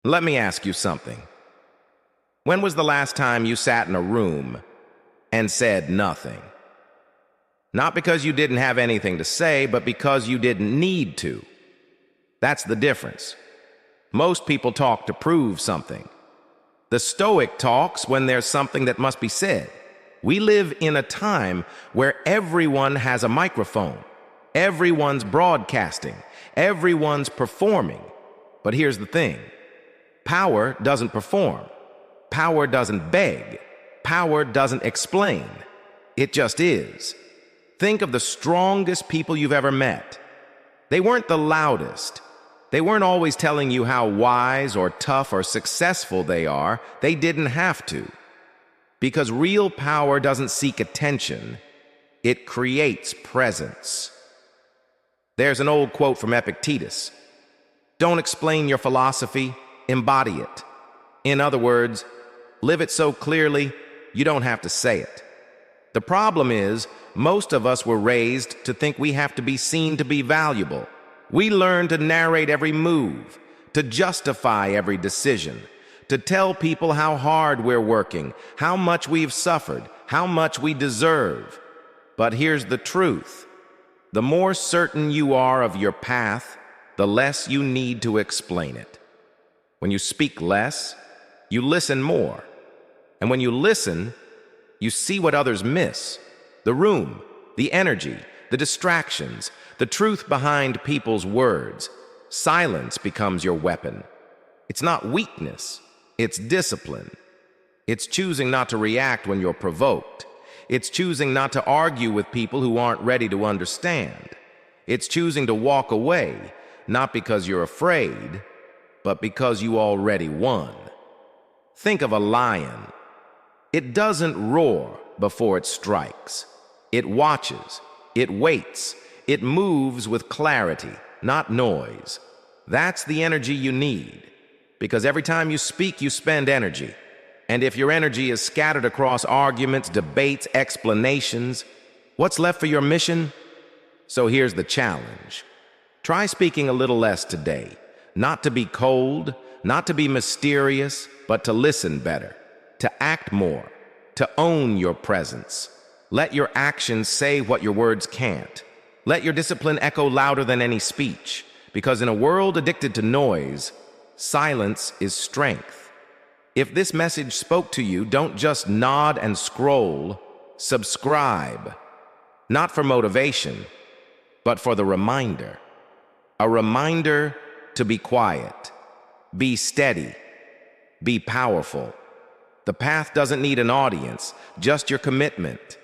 Let me ask you something. When was the last time you sat in a room and said nothing? Not because you didn't have anything to say, but because you didn't need to. That's the difference. Most people talk to prove something. The Stoic talks when there's something that must be said. We live in a time where everyone has a microphone. Everyone's broadcasting. Everyone's performing. But here's the thing. Power doesn't perform. Power doesn't beg. Power doesn't explain. It just is. Think of the strongest people you've ever met. They weren't the loudest. They weren't always telling you how wise or tough or successful they are. They didn't have to. Because real power doesn't seek attention. It creates presence. There's an old quote from Epictetus. Don't explain your philosophy, embody it. In other words, live it so clearly, you don't have to say it. The problem is, most of us were raised to think we have to be seen to be valuable. We learn to narrate every move, to justify every decision, to tell people how hard we're working, how much we've suffered, how much we deserve. But here's the truth. The more certain you are of your path, the less you need to explain it. When you speak less, you listen more. And when you listen, you see what others miss. The room, the energy, the distractions, the truth behind people's words. Silence becomes your weapon. It's not weakness, it's discipline. It's choosing not to react when you're provoked. It's choosing not to argue with people who aren't ready to understand. It's choosing to walk away, not because you're afraid, but because you already won. Think of a lion. It doesn't roar before it strikes. It watches, it waits, it moves with clarity, not noise. That's the energy you need, because every time you speak, you spend energy. And if your energy is scattered across arguments, debates, explanations, what's left for your mission? So here's the challenge. Try speaking a little less today. Not to be cold, not to be mysterious, but to listen better, to act more, to own your presence. Let your actions say what your words can't. Let your discipline echo louder than any speech, because in a world addicted to noise, silence is strength. If this message spoke to you, don't just nod and scroll, subscribe. Not for motivation, but for the reminder. A reminder to be quiet, be steady, be powerful. The path doesn't need an audience, just your commitment.